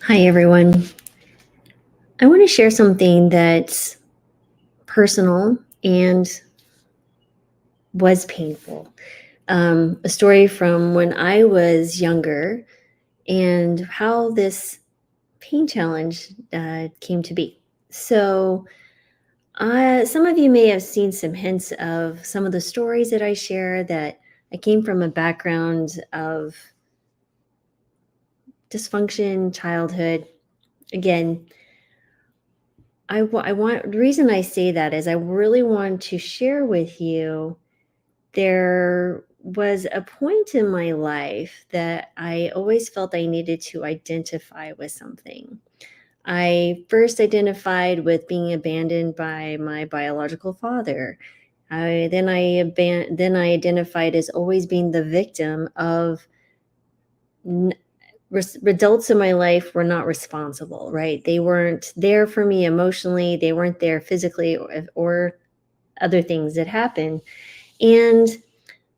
Hi, everyone. I want to share something that's personal and was painful. A story from when I was younger and how this pain challenge came to be. So, some of you may have seen some hints of some of the stories that I share that I came from a background of dysfunction, childhood. Again, I want the reason I say that is I really want to share with you. There was a point in my life that I always felt I needed to identify with something. I first identified with being abandoned by my biological father. Then I identified as always being the victim of adults in my life were not responsible, right? They weren't there for me emotionally, they weren't there physically or other things that happened. And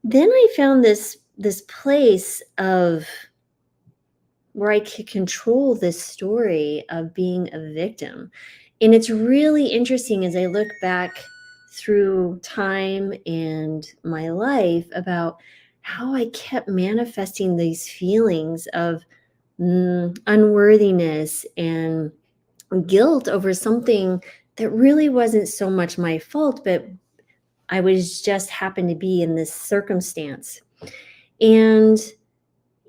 then I found this place of where I could control this story of being a victim. And it's really interesting as I look back through time and my life about how I kept manifesting these feelings of unworthiness and guilt over something that really wasn't so much my fault, but I was just happened to be in this circumstance. And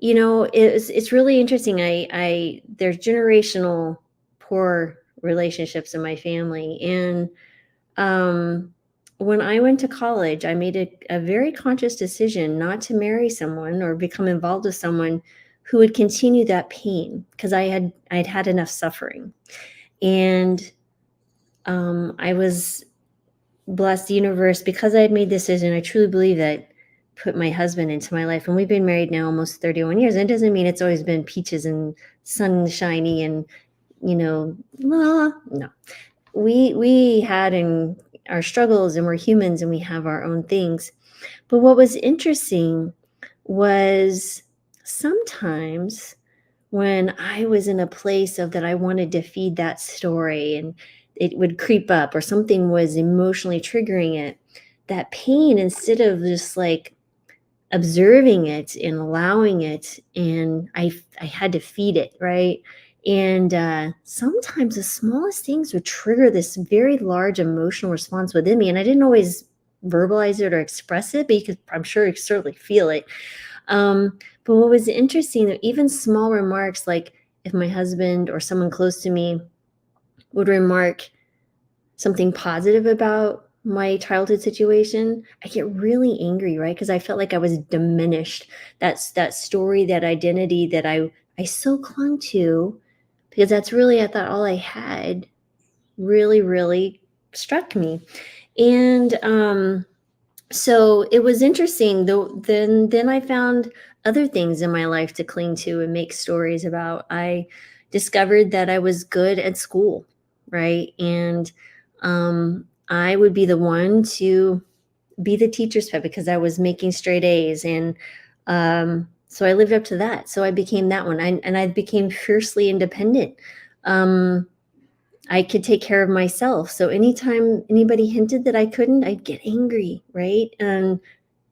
it's really interesting. I there's generational poor relationships in my family, and um, when I went to college, I made a very conscious decision not to marry someone or become involved with someone who would continue that pain because I'd had enough suffering, and I was blessed the universe because I had made this decision. I truly believe that put my husband into my life, and we've been married now almost 31 years. And it doesn't mean it's always been peaches and sunshiny and no. We had in our struggles, and we're humans, and we have our own things. But what was interesting was sometimes when I was in a place of that I wanted to feed that story and it would creep up or something was emotionally triggering it, that pain, instead of just like observing it and allowing it, and I had to feed it, right? And sometimes the smallest things would trigger this very large emotional response within me, and I didn't always verbalize it or express it because I'm sure you certainly feel it. But what was interesting, that even small remarks, like if my husband or someone close to me would remark something positive about my childhood situation, I get really angry, right? Because I felt like I was diminished. That's that story, that identity that I so clung to, because that's really, I thought, all I had, really, really struck me. And so it was interesting though. Then I found other things in my life to cling to and make stories about. I discovered that I was good at school, right? And I would be the one to be the teacher's pet because I was making straight A's, and so I lived up to that. So I became that one, and I became fiercely independent. um, I could take care of myself. So anytime anybody hinted that I couldn't, I'd get angry, right? And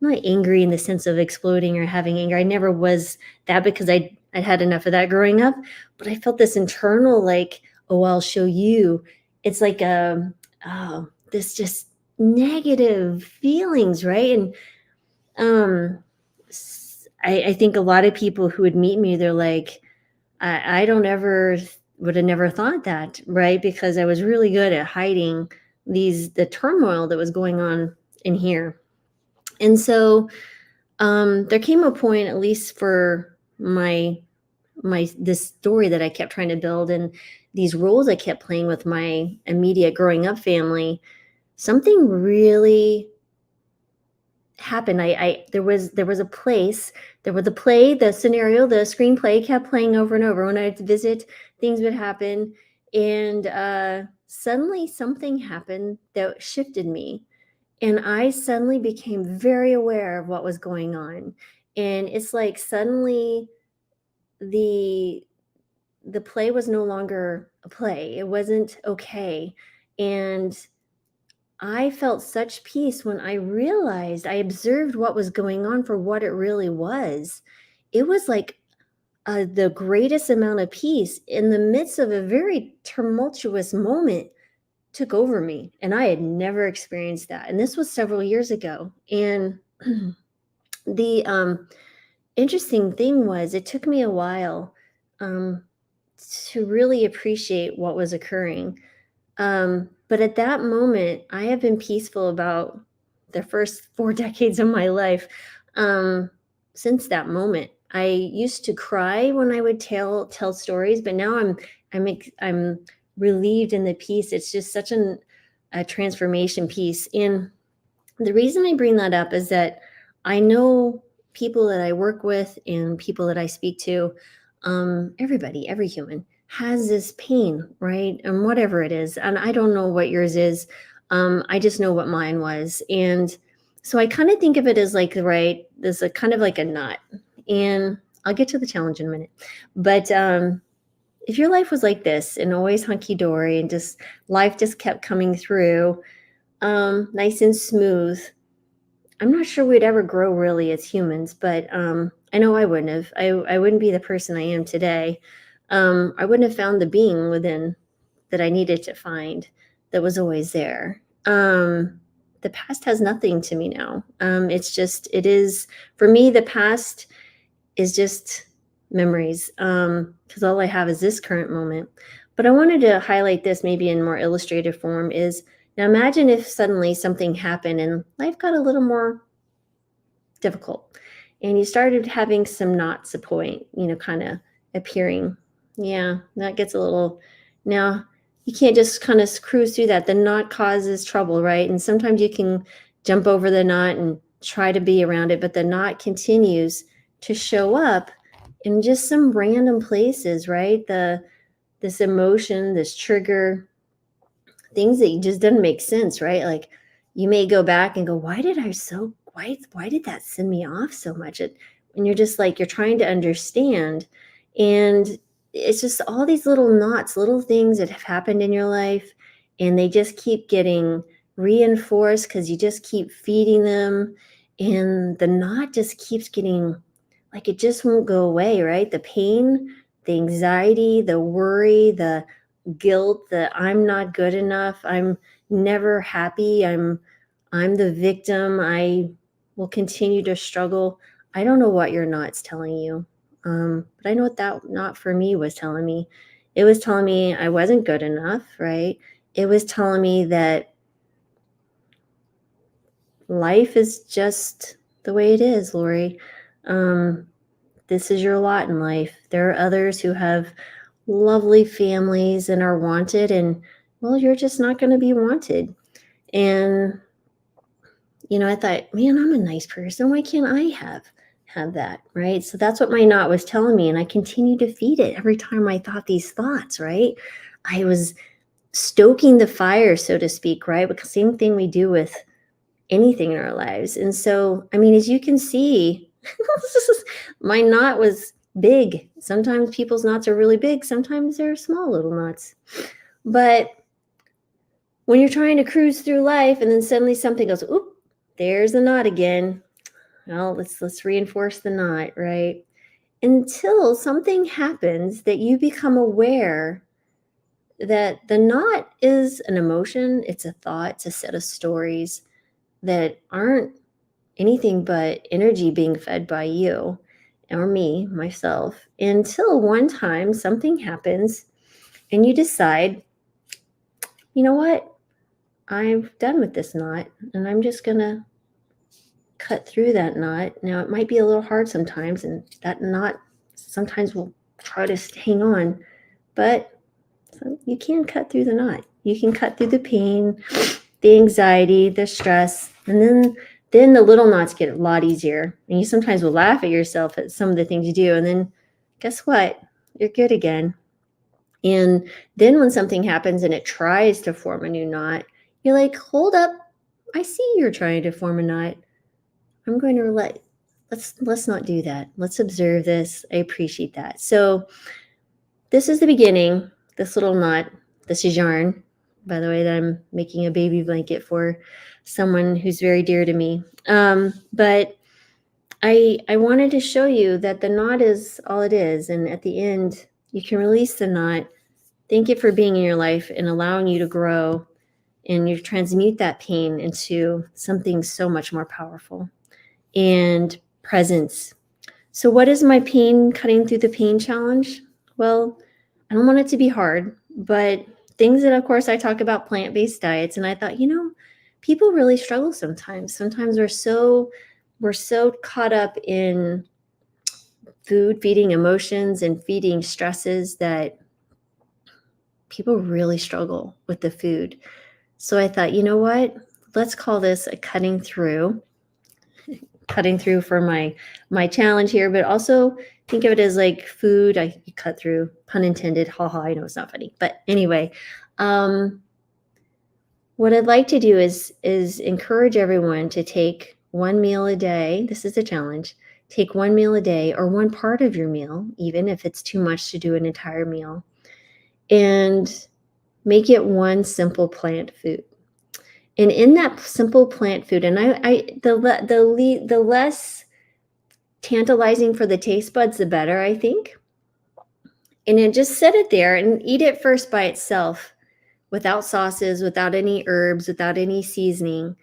not angry in the sense of exploding or having anger. I never was that because I'd had enough of that growing up. But I felt this internal like, oh, I'll show you. It's like this just negative feelings, right? And I think a lot of people who would meet me, they're like, I don't ever would have never thought that, right? Because I was really good at hiding the turmoil that was going on in here. And so there came a point, at least for my this story that I kept trying to build and these roles I kept playing with my immediate growing up family, something really happened. I there was a place, there was a play, the scenario, the screenplay kept playing over and over. When I'd visit, things would happen, and suddenly something happened that shifted me, and I suddenly became very aware of what was going on. And it's like suddenly the the play was no longer a play. It wasn't okay. And I felt such peace when I realized I observed what was going on for what it really was. It was like the greatest amount of peace in the midst of a very tumultuous moment took over me. And I had never experienced that. And this was several years ago. And the interesting thing was, it took me a while um, to really appreciate what was occurring. But at that moment, I have been peaceful about the first 4 decades of my life. Um, since that moment, I used to cry when I would tell stories, but now I'm relieved in the peace. It's just such a transformation piece. And the reason I bring that up is that I know people that I work with and people that I speak to, everybody, every human has this pain, right? And whatever it is. And I don't know what yours is. I just know what mine was. And so I kind of think of it as like, right, there's a kind of like a knot. And I'll get to the challenge in a minute. But if your life was like this and always hunky dory and just life just kept coming through, nice and smooth, I'm not sure we'd ever grow really as humans, but I know I wouldn't have. I wouldn't be the person I am today. I wouldn't have found the being within that I needed to find that was always there. The past has nothing to me now. It is, for me, the past is just memories, because all I have is this current moment. But I wanted to highlight this maybe in more illustrative form is, now imagine if suddenly something happened and life got a little more difficult and you started having some knots a point, kind of appearing. Yeah, that gets a little, now you can't just kind of cruise through that. The knot causes trouble, right? And sometimes you can jump over the knot and try to be around it, but the knot continues to show up in just some random places, right? This emotion, this trigger, things that just doesn't make sense, right? Like you may go back and go, why did that send me off so much? And you're just like, you're trying to understand. And it's just all these little knots, little things that have happened in your life. And they just keep getting reinforced because you just keep feeding them. And the knot just keeps getting, like, it just won't go away, right? The pain, the anxiety, the worry, the guilt that I'm not good enough, I'm never happy, I'm the victim, I will continue to struggle. I don't know what your knot's telling you. But I know what that knot for me was telling me. It was telling me I wasn't good enough, right? It was telling me that life is just the way it is, Lori. Um, this is your lot in life. There are others who have lovely families and are wanted, and well, you're just not going to be wanted. And I thought, man, I'm a nice person, why can't I have that, right? So that's what my knot was telling me, and I continued to feed it every time I thought these thoughts, right? I was stoking the fire, so to speak, right? Because same thing we do with anything in our lives. And so, I mean, as you can see, my knot was big. Sometimes people's knots are really big, sometimes they're small little knots. But when you're trying to cruise through life and then suddenly something goes, oop, there's the knot again. Well, let's reinforce the knot, right? Until something happens that you become aware that the knot is an emotion, it's a thought, it's a set of stories that aren't anything but energy being fed by you or me, myself, until one time something happens and you decide, you know what? I'm done with this knot and I'm just going to cut through that knot. Now, it might be a little hard sometimes, and that knot sometimes will try to hang on, but you can cut through the knot. You can cut through the pain, the anxiety, the stress, and then the little knots get a lot easier. And you sometimes will laugh at yourself at some of the things you do, and then guess what? You're good again. And then when something happens and it tries to form a new knot, you're like, hold up, I see you're trying to form a knot. I'm going to let's not do that. Let's observe this. I appreciate that. So This is the beginning, this little knot. This is yarn, by the way, that I'm making a baby blanket for someone who's very dear to me. But I wanted to show you that the knot is all it is, and at the end, you can release the knot. Thank it for being in your life and allowing you to grow, and you transmute that pain into something so much more powerful and presence. So, what is my pain cutting through the pain challenge? Well, I don't want it to be hard, but things that, of course, I talk about plant based diets, and I thought, people really struggle sometimes. Sometimes we're so caught up in food, feeding emotions and feeding stresses that people really struggle with the food. So I thought, you know what? Let's call this a cutting through for my challenge here, but also think of it as like food. I cut through, pun intended. Ha ha. I know it's not funny, but anyway, um, what I'd like to do is encourage everyone to take one meal a day. This is a challenge. Take one meal a day or one part of your meal, even if it's too much to do an entire meal, and make it one simple plant food. And in that simple plant food, and the less tantalizing for the taste buds, the better, I think. And then just set it there and eat it first by itself, without sauces, without any herbs, without any seasoning.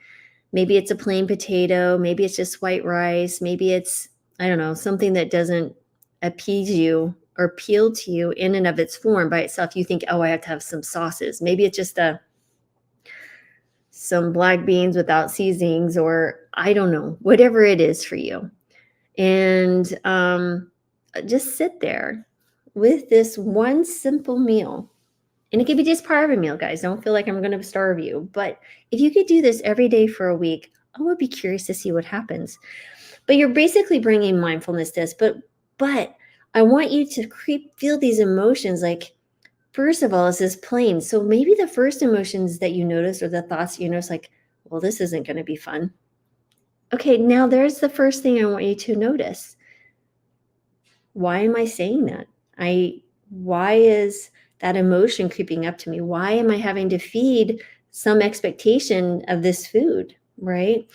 Maybe it's a plain potato, maybe it's just white rice, maybe it's, I don't know, something that doesn't appease you or appeal to you in and of its form by itself. You think, oh, I have to have some sauces. Maybe it's just some black beans without seasonings, or I don't know, whatever it is for you. And just sit there with this one simple meal. And it could be just part of a meal, guys. Don't feel like I'm going to starve you. But if you could do this every day for a week, I would be curious to see what happens. But you're basically bringing mindfulness to this. But I want you to feel these emotions. Like, first of all, is this plain? So maybe the first emotions that you notice, or the thoughts you notice, like, well, this isn't going to be fun. Okay, now there's the first thing I want you to notice. Why am I saying that? Why is that emotion creeping up to me? Why am I having to feed some expectation of this food, right?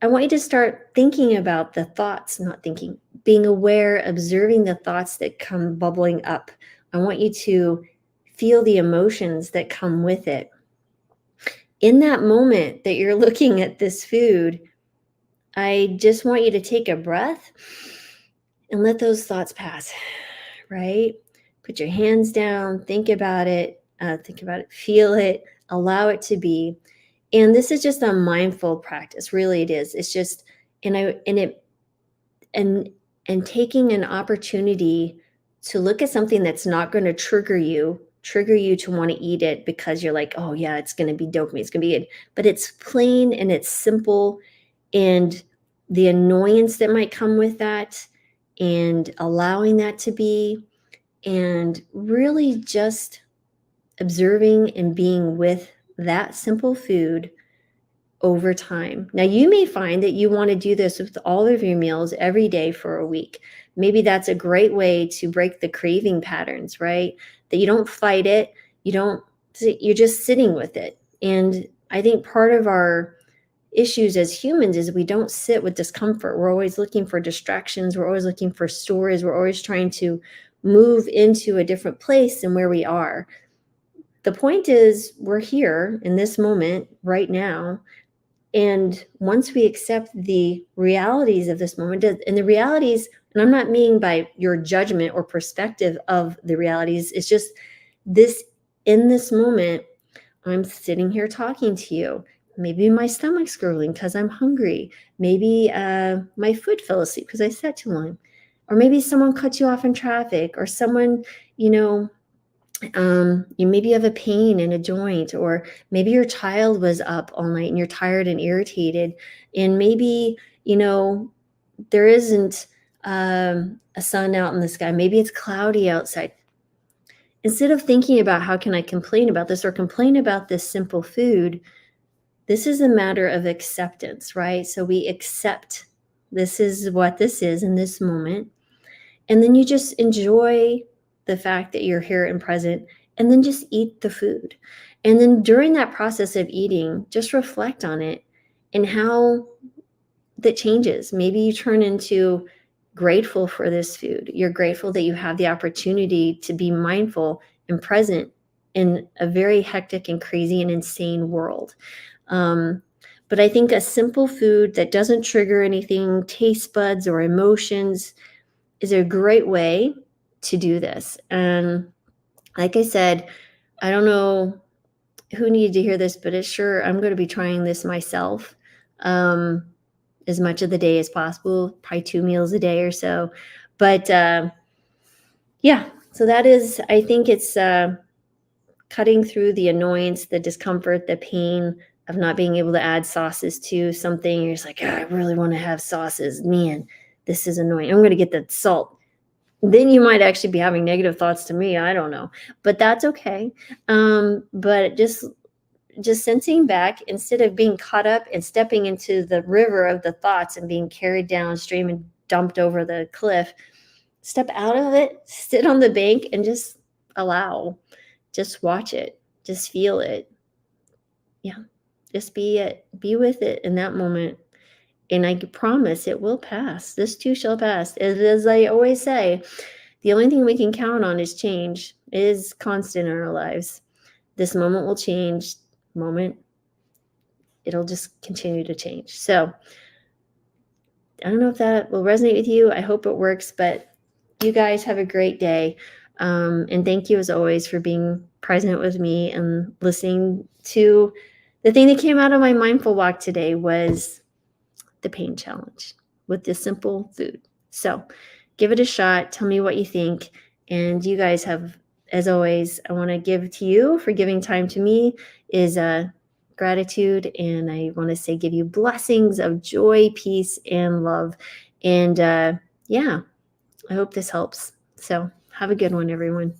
I want you to start thinking about the thoughts, not thinking, being aware, observing the thoughts that come bubbling up. I want you to feel the emotions that come with it. In that moment that you're looking at this food, I just want you to take a breath and let those thoughts pass, right? Put your hands down, think about it, feel it, allow it to be. And this is just a mindful practice. Really, it is. It's just, and taking an opportunity to look at something that's not going to trigger you to want to eat it because you're like, oh yeah, it's going to be dopamine, it's going to be good. But it's plain and it's simple, and the annoyance that might come with that, and allowing that to be, and really just observing and being with that simple food over time. Now, you may find that you want to do this with all of your meals every day for a week. Maybe that's a great way to break the craving patterns, right? That you don't fight it, you're just sitting with it. And I think part of our issues as humans is we don't sit with discomfort. We're always looking for distractions, we're always looking for stories, we're always trying to move into a different place than where we are. The point is, we're here in this moment right now. And once we accept the realities of this moment, and the realities, and I'm not meaning by your judgment or perspective of the realities, it's just this, in this moment, I'm sitting here talking to you. Maybe my stomach's gurgling because I'm hungry. Maybe my foot fell asleep because I sat too long. Or maybe someone cut you off in traffic, or someone, you know, you maybe have a pain in a joint, or maybe your child was up all night and you're tired and irritated, and maybe there isn't a sun out in the sky, maybe it's cloudy outside. Instead of thinking about how can I complain about this or complain about this simple food, this is a matter of acceptance, right? So we accept this is what this is in this moment, and then you just enjoy the fact that you're here and present, and then just eat the food. And then during that process of eating, just reflect on it and how that changes. Maybe you turn into grateful for this food. You're grateful that you have the opportunity to be mindful and present in a very hectic and crazy and insane world. Um, but I think a simple food that doesn't trigger anything, taste buds or emotions, is a great way to do this. And like I said, I don't know who needed to hear this, but it's sure I'm going to be trying this myself. Um, as much of the day as possible, probably 2 meals a day or so. But, yeah, so that is, I think it's, cutting through the annoyance, the discomfort, the pain of not being able to add sauces to something. You're just like, "Ah, I really wanna have sauces. Man, this is annoying. I'm gonna get the salt." Then you might actually be having negative thoughts to me, I don't know, but that's okay. But just sensing back instead of being caught up and stepping into the river of the thoughts and being carried downstream and dumped over the cliff, step out of it, sit on the bank and just allow, just watch it, just feel it. Yeah, just be it, be with it in that moment. And I promise it will pass. This too shall pass. As I always say, the only thing we can count on is change. It is constant in our lives. This moment will change. Moment, it'll just continue to change. So I don't know if that will resonate with you. I hope it works, but you guys have a great day. And thank you as always for being present with me and listening to the thing that came out of my mindful walk today was the pain challenge with this simple food. So give it a shot. Tell me what you think. And you guys have, as always, I want to give to you for giving time to me is gratitude. And I want to say, give you blessings of joy, peace, and love. And yeah, I hope this helps. So have a good one, everyone.